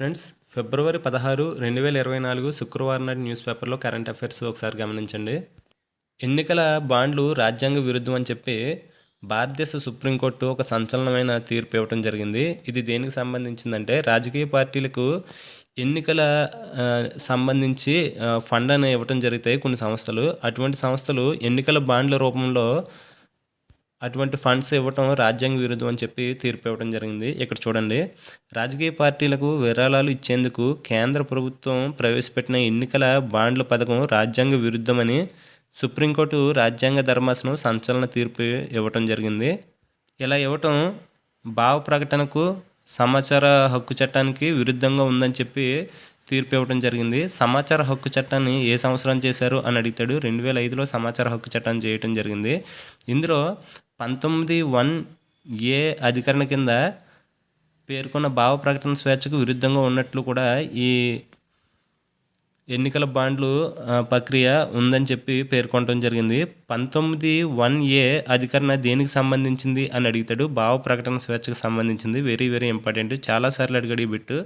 Friends, ఫిబ్రవరి 16, 2024 శుక్రవారం నాటి news పేపర్లో కరెంట్ అఫైర్స్ ఒకసారి గమనించండి. ఎన్నికల బాండ్లు రాజ్యాంగ విరుద్ధం అని చెప్పి భారతదేశ సుప్రీంకోర్టు ఒక సంచలనమైన తీర్పు ఇవ్వడం జరిగింది. ఇది దేనికి సంబంధించిందంటే రాజకీయ పార్టీలకు ఎన్నికల సంబంధించి ఫండ్ అని ఇవ్వటం జరుగుతాయి కొన్ని సంస్థలు. అటువంటి సంస్థలు ఎన్నికల బాండ్ల రూపంలో అటువంటి ఫండ్స్ ఇవ్వటం రాజ్యాంగ విరుద్ధం అని చెప్పి తీర్పు ఇవ్వడం జరిగింది. ఇక్కడ చూడండి, రాజకీయ పార్టీలకు విరాళాలు ఇచ్చేందుకు కేంద్ర ప్రభుత్వం ప్రవేశపెట్టిన ఎన్నికల బాండ్ల పథకం రాజ్యాంగ విరుద్ధమని సుప్రీంకోర్టు రాజ్యాంగ ధర్మాసనం సంచలన తీర్పు ఇవ్వటం జరిగింది. ఇలా ఇవ్వటం భావ ప్రకటనకు సమాచార హక్కు చట్టానికి విరుద్ధంగా ఉందని చెప్పి తీర్పు ఇవ్వడం జరిగింది. సమాచార హక్కు చట్టాన్ని ఏ సంవత్సరం చేశారు అని అడుగుతాడు. 2005లో సమాచార హక్కు చట్టాన్ని చేయటం జరిగింది. ఇందులో 19(1)(a) అధికరణ కింద పేర్కొన్న భావ ప్రకటన స్వేచ్ఛకు విరుద్ధంగా ఉన్నట్లు కూడా ఈ ఎన్నికల బాండ్లు ప్రక్రియ ఉందని చెప్పి పేర్కొనడం జరిగింది. 19(1)(a) అధికరణ దేనికి సంబంధించింది అని అడుగుతాడు. భావ ప్రకటన స్వేచ్ఛకు సంబంధించింది. Very very important. చాలాసార్లు అడిగాడు ఈ బిట్టు.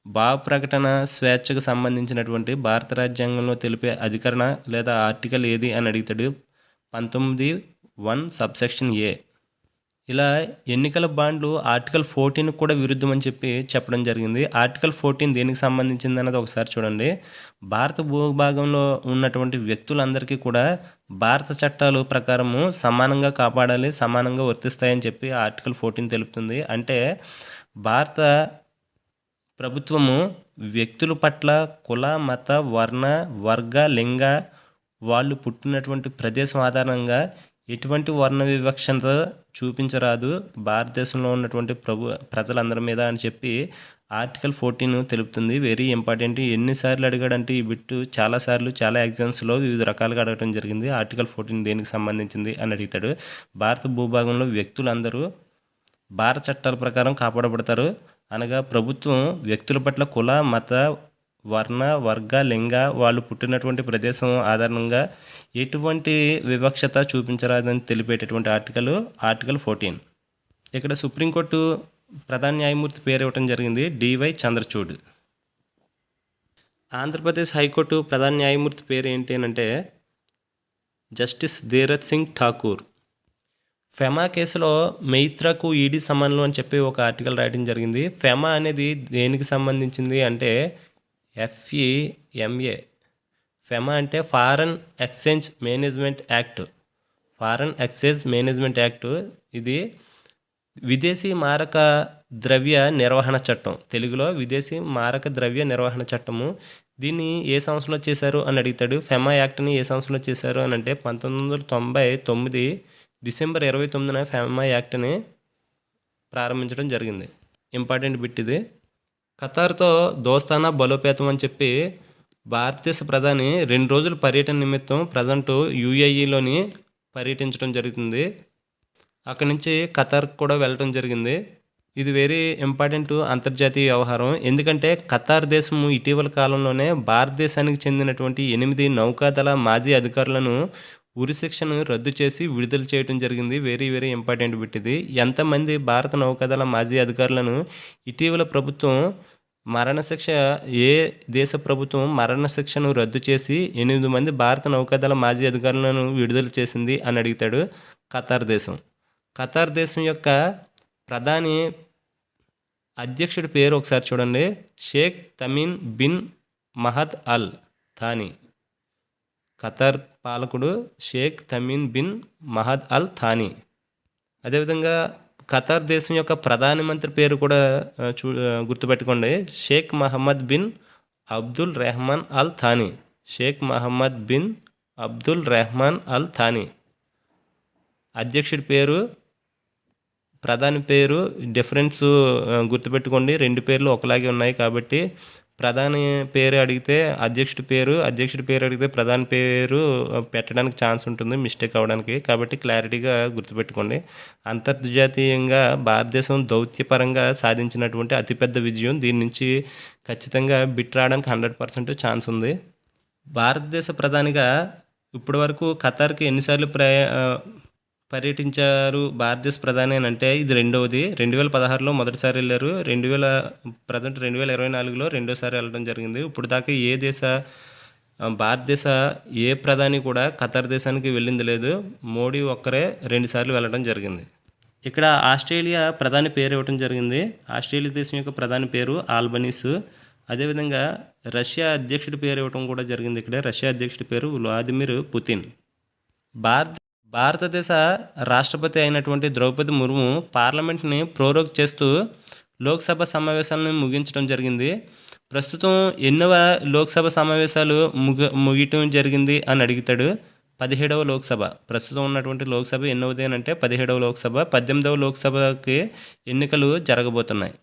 భావ ప్రకటన స్వేచ్ఛకు సంబంధించినటువంటి భారత రాజ్యాంగంలో తెలిపే అధికరణ లేదా ఆర్టికల్ ఏది అని అడుగుతాడు. 19(1) సబ్సెక్షన్ ఏ. ఇలా ఎన్నికల బాండ్లు ఆర్టికల్ 14 కూడా విరుద్ధం అని చెప్పి చెప్పడం జరిగింది. ఆర్టికల్ 14 దేనికి సంబంధించింది అన్నది ఒకసారి చూడండి. భారత భూభాగంలో ఉన్నటువంటి వ్యక్తులందరికీ కూడా భారత చట్టాలు ప్రకారము సమానంగా కాపాడాలి, సమానంగా వర్తిస్తాయని చెప్పి ఆర్టికల్ 14 తెలుపుతుంది. అంటే భారత ప్రభుత్వము వ్యక్తుల పట్ల కుల, మత, వర్ణ, వర్గ, లింగ, వాళ్ళు పుట్టినటువంటి ప్రదేశం ఆధారంగా ఎటువంటి వర్ణ వివక్షత చూపించరాదు భారతదేశంలో ఉన్నటువంటి ప్రజలందరి మీద అని చెప్పి ఆర్టికల్ 14 తెలుపుతుంది. Very important. ఎన్నిసార్లు అడిగాడంటే ఈ బిట్టు చాలాసార్లు చాలా ఎగ్జామ్స్లో వివిధ రకాలుగా అడగడం జరిగింది. ఆర్టికల్ 14 దేనికి సంబంధించింది అని అడుగుతాడు. భారత భూభాగంలో వ్యక్తులందరూ భారత చట్టాల ప్రకారం కాపాడబడతారు. అనగా ప్రభుత్వం వ్యక్తుల పట్ల కుల, మత, వర్ణ, వర్గ, లింగ, వాళ్ళు పుట్టినటువంటి ప్రదేశం ఆధారంగా ఎటువంటి వివక్షత చూపించరాదని తెలిపేటటువంటి ఆర్టికల్ 14. ఇక్కడ సుప్రీంకోర్టు ప్రధాన న్యాయమూర్తి పేరు ఇవ్వటం జరిగింది, డివై చంద్రచూడ్. ఆంధ్రప్రదేశ్ హైకోర్టు ప్రధాన న్యాయమూర్తి పేరు ఏంటి అంటే జస్టిస్ ధీరజ్ సింగ్ ఠాకూర్. ఫెమా కేసులో మైత్రకు ఈడీ సమన్లు అని చెప్పి ఒక ఆర్టికల్ రాయడం జరిగింది. ఫెమా అనేది దేనికి సంబంధించింది అంటే FEMA. ఫెమా అంటే foreign exchange management act. Foreign exchange management act ఇది విదేశీ మారక ద్రవ్య నిర్వహణ చట్టం. తెలుగులో విదేశీ మారక ద్రవ్య నిర్వహణ చట్టము. దీన్ని ఏ సంవత్సరంలో చేశారు అని అడుగుతాడు. ఫెమా యాక్ట్ని ఏ సంవత్సరంలో చేశారు అని అంటే 1999 డిసెంబర్ 29న ఫెమా యాక్ట్ని ప్రారంభించడం జరిగింది. ఇంపార్టెంట్ బిట్ ఇది. ఖతార్తో దోస్తానా బలోపేతం అని చెప్పి భారతదేశ ప్రధాని 2 రోజుల పర్యటన నిమిత్తం ప్రజెంట్ UAEలోని పర్యటించడం జరుగుతుంది. అక్కడి నుంచి ఖతార్కి కూడా వెళ్ళడం జరిగింది. ఇది వెరీ ఇంపార్టెంట్ అంతర్జాతీయ వ్యవహారం. ఎందుకంటే ఖతార్ దేశము ఇటీవల కాలంలోనే భారతదేశానికి చెందినటువంటి 8 నౌకాదళ మాజీ అధికారులను ఉరిశిక్షను రద్దు చేసి విడుదల చేయడం జరిగింది. వెరీ వెరీ ఇంపార్టెంట్ బిట్ ఇది. ఎంతమంది భారత నౌకాదళ మాజీ అధికారులను ఇటీవల ప్రభుత్వం మరణశిక్ష ఏ దేశ ప్రభుత్వం మరణశిక్షను రద్దు చేసి 8 మంది భారత నౌకాదళ మాజీ అధికారులను విడుదల చేసింది అని అడుగుతాడు. ఖతార్ దేశం. ఖతార్ దేశం యొక్క ప్రధాని అధ్యక్షుడి పేరు ఒకసారి చూడండి, Sheikh Tamim bin Hamad Al Thani. Qatar పాలకుడు Sheikh Tamim bin Hamad Al Thani. అదేవిధంగా ఖతార్ దేశం యొక్క ప్రధానమంత్రి పేరు కూడా గుర్తుపెట్టుకోండి, Sheikh Mohammed bin Abdul Rahman Al Thani. Sheikh Mohammed bin Abdul Rahman Al Thani. అధ్యక్షుడి పేరు, ప్రధాని పేరు డిఫరెన్స్ గుర్తుపెట్టుకోండి. 2 పేర్లు ఒకలాగే ఉన్నాయి కాబట్టి ప్రధాని పేరు అడిగితే అధ్యక్షుడి పేరు అడిగితే ప్రధాని పేరు పెట్టడానికి ఛాన్స్ ఉంటుంది మిస్టేక్ అవ్వడానికి. కాబట్టి క్లారిటీగా గుర్తుపెట్టుకోండి. అంతర్జాతీయంగా భారతదేశం దౌత్యపరంగా సాధించినటువంటి అతిపెద్ద విజయం. దీని నుంచి ఖచ్చితంగా బిట్ రావడానికి 100% ఛాన్స్ ఉంది. భారతదేశ ప్రధానిగా ఇప్పటి వరకు ఖతార్కి ఎన్నిసార్లు పర్యటించారు భారతదేశ ప్రధాని అని అంటే ఇది రెండవది. 2016లో మొదటిసారి వెళ్ళారు. 2024లో రెండోసారి వెళ్ళడం జరిగింది. ఇప్పుడు దాకా భారతదేశ ఏ ప్రధాని కూడా ఖతార్ దేశానికి వెళ్ళింది లేదు. మోడీ ఒక్కరే 2 సార్లు వెళ్ళడం జరిగింది. ఇక్కడ ఆస్ట్రేలియా ప్రధాని పేరు ఇవ్వడం జరిగింది. ఆస్ట్రేలియా దేశం యొక్క ప్రధాని పేరు ఆల్బనీస్. అదేవిధంగా రష్యా అధ్యక్షుడి పేరు ఇవ్వడం కూడా జరిగింది. ఇక్కడ రష్యా అధ్యక్షుడి పేరు వ్లాదిమిర్ పుతిన్. భారతదేశ రాష్ట్రపతి అయినటువంటి ద్రౌపది ముర్ము పార్లమెంట్ని ప్రోరోగ్ చేస్తూ లోక్సభ సమావేశాలను ముగించడం జరిగింది. ప్రస్తుతం ఎన్నవ లోక్సభ సమావేశాలు ముగియటం జరిగింది అని అడుగుతాడు. 17వ లోక్సభ. ప్రస్తుతం ఉన్నటువంటి లోక్సభ ఎన్నవది అని అంటే 17వ లోక్సభ. 18వ లోక్సభకి ఎన్నికలు జరగబోతున్నాయి.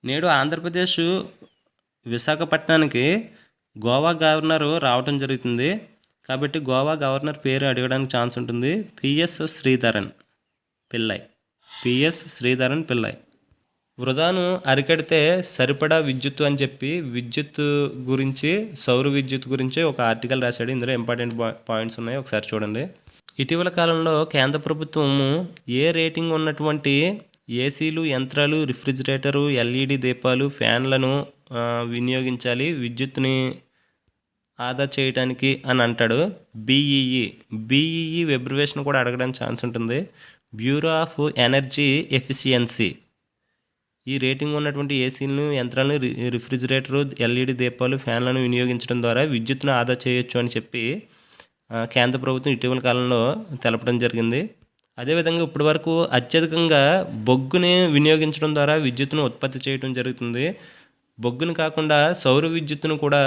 నేడు ఆంధ్రప్రదేశ్ విశాఖపట్నానికి గోవా గవర్నరు రావటం జరుగుతుంది. కాబట్టి గోవా గవర్నర్ పేరు అడగడానికి ఛాన్స్ ఉంటుంది. పిఎస్ శ్రీధరన్ పిల్లై. వృధాను అరికడితే సరిపడా విద్యుత్తు అని చెప్పి సౌర విద్యుత్ గురించి ఒక ఆర్టికల్ రాశాడు. ఇందులో ఇంపార్టెంట్ పాయింట్స్ ఉన్నాయి, ఒకసారి చూడండి. ఇటీవల కాలంలో కేంద్ర ప్రభుత్వం ఏ రేటింగ్ ఉన్నటువంటి ఏసీలు, యంత్రాలు, రిఫ్రిజిరేటరు, ఎల్ఈడి దీపాలు, ఫ్యాన్లను వినియోగించాలి విద్యుత్తుని ఆదా చేయడానికి అని అంటాడు. బీఈఈ వెబ్రివేషన్ కూడా అడగడానికి ఛాన్స్ ఉంటుంది. Bureau of energy efficiency. ఈ రేటింగ్ ఉన్నటువంటి ఏసీలను, యంత్రాలను, రిఫ్రిజిరేటరు, ఎల్ఈడి దీపాలు, ఫ్యాన్లను వినియోగించడం ద్వారా విద్యుత్తును ఆదా చేయొచ్చు అని చెప్పి కేంద్ర ప్రభుత్వం ఇటీవల కాలంలో తెలపడం జరిగింది. అదేవిధంగా ఇప్పటి వరకు అత్యధికంగా బొగ్గుని వినియోగించడం ద్వారా విద్యుత్తును ఉత్పత్తి చేయడం జరుగుతుంది. బొగ్గును కాకుండా సౌర విద్యుత్తును కూడా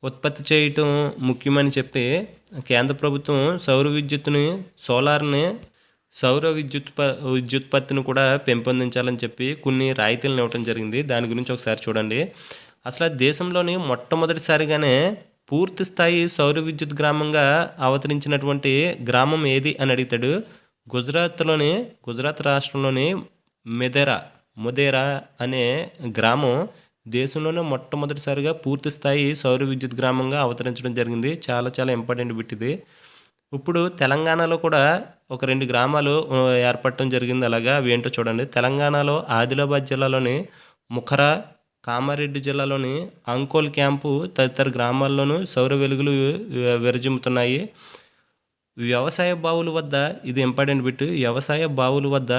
ఉత్పత్తి చేయటం ముఖ్యమని చెప్పి కేంద్ర ప్రభుత్వం సౌర విద్యుత్పత్తిని కూడా పెంపొందించాలని చెప్పి కొన్ని రాయితీలను ఇవ్వడం జరిగింది. దాని గురించి ఒకసారి చూడండి. అసలు దేశంలోని మొట్టమొదటిసారిగానే పూర్తి స్థాయి సౌర విద్యుత్ గ్రామంగా అవతరించినటువంటి గ్రామం ఏది అని అడుగుతాడు. గుజరాత్ రాష్ట్రంలోని మొదేరా అనే గ్రామం దేశంలోనే మొట్టమొదటిసారిగా పూర్తి స్థాయి సౌర విద్యుత్ గ్రామంగా అవతరించడం జరిగింది. చాలా చాలా ఇంపార్టెంట్ బిట్ ఇది. ఇప్పుడు తెలంగాణలో కూడా ఒక 2 గ్రామాలు ఏర్పడటం జరిగింది. అలాగా అవి ఏంటో చూడండి. తెలంగాణలో ఆదిలాబాద్ జిల్లాలోని ముఖరా, కామారెడ్డి జిల్లాలోని అంకోల్ క్యాంపు తదితర గ్రామాల్లోనూ సౌర వెలుగులు విరజిమ్ముతున్నాయి. వ్యవసాయ బావుల వద్ద, ఇది ఇంపార్టెంట్ బిట్, వ్యవసాయ బావుల వద్ద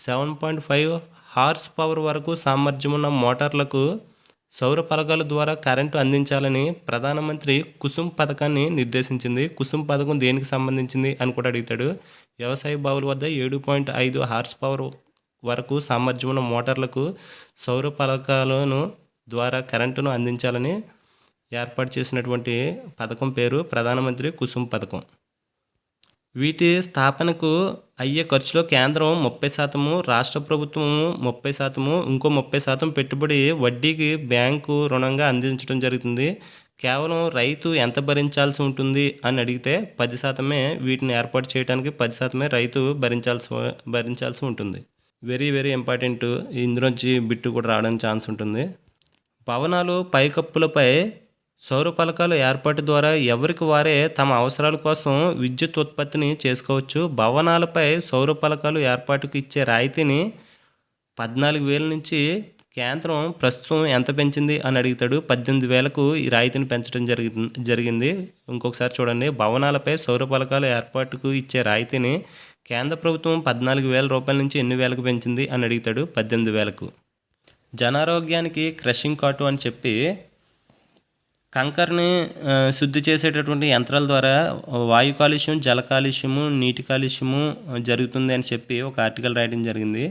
7.5 హార్స్ పవర్ వరకు సామర్థ్యం ఉన్న మోటార్లకు సౌర పలకల ద్వారా కరెంటు అందించాలని ప్రధానమంత్రి కుసుమ్ పథకాన్ని నిర్దేశించింది. కుసుమ్ పథకం దేనికి సంబంధించింది అని కూడా అడుగుతాడు. వ్యవసాయ బావుల వద్ద 7.5 హార్స్ పవర్ వరకు సామర్థ్యం ఉన్న మోటార్లకు సౌర పలకలను ద్వారా కరెంటును అందించాలని ఏర్పాటు చేసినటువంటి పథకం పేరు ప్రధానమంత్రి కుసుమ్ పథకం. వీటి స్థాపనకు అయ్యే ఖర్చులో కేంద్రం 30%, రాష్ట్ర ప్రభుత్వం 30%, ఇంకో 30% పెట్టుబడి వడ్డీకి బ్యాంకు రుణంగా అందించడం జరుగుతుంది. కేవలం రైతు ఎంత భరించాల్సి ఉంటుంది అని అడిగితే 10%. వీటిని ఏర్పాటు చేయడానికి 10% రైతు భరించాల్సి ఉంటుంది. Very very important. ఇందులోంచి బిట్టు కూడా రావడానికి ఛాన్స్ ఉంటుంది. భవనాలు పైకప్పులపై సౌర పలకాల ఏర్పాటు ద్వారా ఎవరికి వారే తమ అవసరాల కోసం విద్యుత్ ఉత్పత్తిని చేసుకోవచ్చు. భవనాలపై సౌర పలకాలు ఏర్పాటుకు ఇచ్చే రాయితీని 14,000 నుంచి కేంద్రం ప్రస్తుతం ఎంత పెంచింది అని అడుగుతాడు. 18,000కు ఈ రాయితీని పెంచడం జరిగింది. ఇంకొకసారి చూడండి. భవనాలపై సౌర పలకాల ఏర్పాటుకు ఇచ్చే రాయితీని కేంద్ర ప్రభుత్వం 14,000 రూపాయల నుంచి ఎన్ని వేలకు పెంచింది అని అడుగుతాడు. 18,000కు. జనారోగ్యానికి క్రషింగ్ కాటు అని చెప్పి కంకర్ని శుద్ధి చేసేటటువంటి యంత్రాల ద్వారా వాయు కాలుష్యం, జల కాలుష్యము, నీటి కాలుష్యము జరుగుతుంది అని చెప్పి ఒక ఆర్టికల్ రాయడం జరిగింది.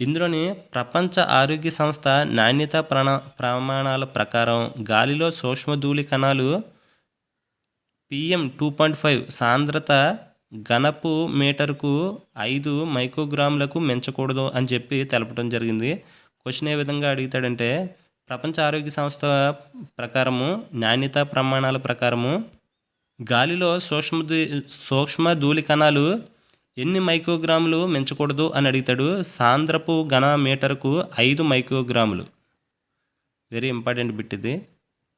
ఇందులోని ప్రపంచ ఆరోగ్య సంస్థ నాణ్యతా ప్రమాణాల ప్రకారం గాలిలో సూక్ష్మధూళి కణాలు PM2.5 సాంద్రత ఘనపు మీటర్కు 5 మైక్రోగ్రాములకు మించకూడదు అని చెప్పి తెలపడం జరిగింది. క్వశ్చన్ ఏ విధంగా అడుగుతాడంటే, ప్రపంచ ఆరోగ్య సంస్థ ప్రకారము, నాణ్యతా ప్రమాణాల ప్రకారము గాలిలో సూక్ష్మ ధూళి కణాలు ఎన్ని మైక్రోగ్రాములు మించకూడదు అని అడుగుతాడు. సాంద్రపు ఘన మీటర్కు 5 మైక్రోగ్రాములు. వెరీ ఇంపార్టెంట్ బిట్ ఇది.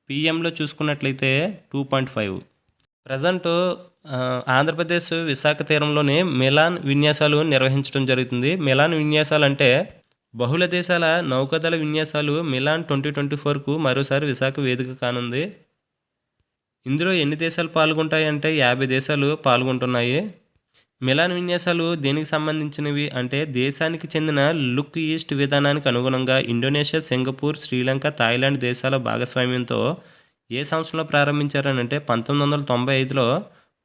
పిఎంలో చూసుకున్నట్లయితే 2.5. ప్రజెంటు ఆంధ్రప్రదేశ్ విశాఖ తీరంలోని మిలాన్ విన్యాసాలు నిర్వహించడం జరుగుతుంది. మిలాన్ విన్యాసాలంటే బహుళ దేశాల నౌకాదళ విన్యాసాలు మిలాన్ 2024కు మరోసారి విశాఖ వేదిక కానుంది. ఇందులో ఎన్ని దేశాలు పాల్గొంటాయంటే 50 దేశాలు పాల్గొంటున్నాయి. మిలాన్ విన్యాసాలు దేనికి సంబంధించినవి అంటే దేశానికి చెందిన లుక్ ఈస్ట్ విధానానికి అనుగుణంగా ఇండోనేషియా, సింగపూర్, శ్రీలంక, థాయిలాండ్ దేశాల భాగస్వామ్యంతో ఏ సంవత్సరంలో ప్రారంభించారనంటే 1995లో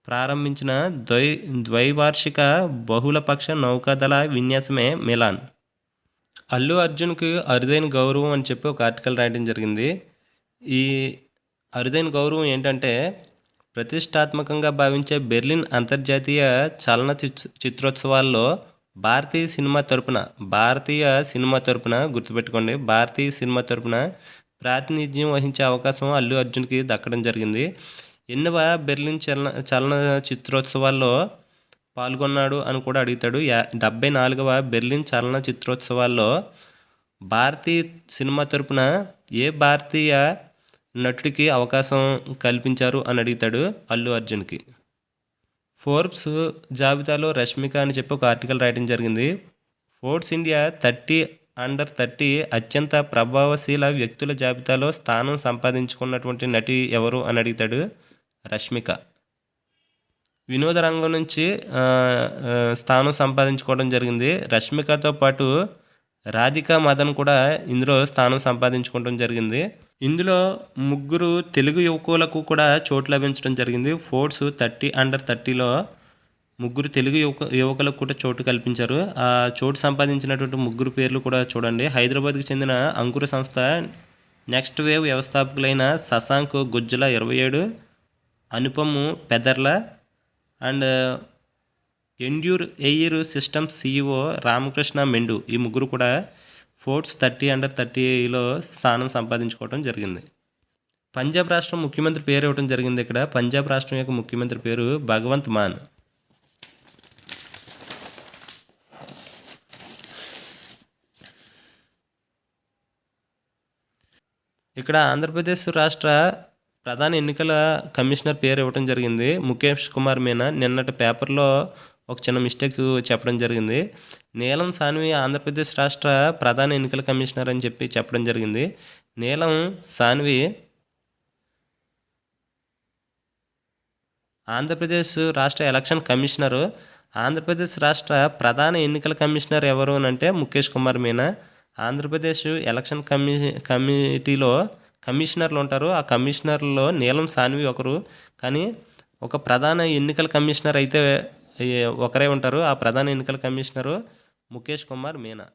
ప్రారంభించిన ద్వైవార్షిక బహుళపక్ష నౌకాదళ విన్యాసమే మిలాన్. అల్లు అర్జున్కి అరుదైన గౌరవం అని చెప్పి ఒక ఆర్టికల్ రాయడం జరిగింది. ఈ అరుదైన గౌరవం ఏంటంటే ప్రతిష్టాత్మకంగా భావించే బెర్లిన్ అంతర్జాతీయ చిత్రోత్సవాల్లో భారతీయ సినిమా తరపున గుర్తుపెట్టుకోండి, భారతీయ సినిమా తరపున ప్రాతినిధ్యం వహించే అవకాశం అల్లు అర్జున్కి దక్కడం జరిగింది. ఎన్నవ బెర్లిన్ చలన చిత్రోత్సవాల్లో పాల్గొన్నాడు అని కూడా అడుగుతాడు. 74వ బెర్లిన్ చలన చిత్రోత్సవాల్లో భారతీయ సినిమా తరపున ఏ భారతీయ నటుడికి అవకాశం కల్పించారు అని అడుగుతాడు అల్లు అర్జున్కి. ఫోర్బ్స్ జాబితాలో రష్మిక అని చెప్పి ఒక ఆర్టికల్ రాయడం జరిగింది. ఫోర్బ్స్ ఇండియా 30 అత్యంత ప్రభావశీల వ్యక్తుల జాబితాలో స్థానం సంపాదించుకున్నటువంటి నటి ఎవరు అని అడుగుతాడు రష్మిక. వినోద రంగం నుంచి స్థానం సంపాదించుకోవడం జరిగింది. రష్మికతో పాటు రాధికా మదన్ కూడా ఇందులో స్థానం సంపాదించుకోవడం జరిగింది. ఇందులో 3 తెలుగు యువకులకు కూడా చోటు లభించడం జరిగింది. ఫోర్బ్స్ 30 3 తెలుగు యువకులకు కూడా చోటు కల్పించారు. ఆ చోటు సంపాదించినటువంటి 3 పేర్లు కూడా చూడండి. హైదరాబాద్కి చెందిన అంకుర సంస్థ నెక్స్ట్ వేవ్ వ్యవస్థాపకులైన Shashank Gujjala 27, Anupam Pedarla and Endure Air Systems CEO Ramakrishna Mendu, ఈ 3 కూడా ఫోర్బ్స్ 30 స్థానం సంపాదించుకోవడం జరిగింది. పంజాబ్ రాష్ట్రం ముఖ్యమంత్రి పేరు ఇవ్వడం జరిగింది. ఇక్కడ పంజాబ్ రాష్ట్రం యొక్క ముఖ్యమంత్రి పేరు భగవంత్ మాన్. ఇక్కడ ఆంధ్రప్రదేశ్ రాష్ట్ర ప్రధాన ఎన్నికల కమిషనర్ పేరు ఇవ్వడం జరిగింది ముఖేష్ కుమార్ మీనా. నిన్నటి పేపర్లో ఒక చిన్న మిస్టేక్ చెప్పడం జరిగింది. నీలం సాన్వి ఆంధ్రప్రదేశ్ రాష్ట్ర ప్రధాన ఎన్నికల కమిషనర్ అని చెప్పి చెప్పడం జరిగింది. నీలం సాన్వి ఆంధ్రప్రదేశ్ రాష్ట్ర ఎలక్షన్ కమిషనరు. ఆంధ్రప్రదేశ్ రాష్ట్ర ప్రధాన ఎన్నికల కమిషనర్ ఎవరు అని అంటే ముఖేష్ కుమార్ మీనా. ఆంధ్రప్రదేశ్ ఎలక్షన్ కమిటీలో కమిషనర్లు ఉంటారు. ఆ కమిషనర్లో నీలం సాన్వి ఒకరు. కానీ ఒక ప్రధాన ఎన్నికల కమిషనర్ అయితే ఒకరే ఉంటారు. ఆ ప్రధాన ఎన్నికల కమిషనరు ముఖేష్ కుమార్ మీనా.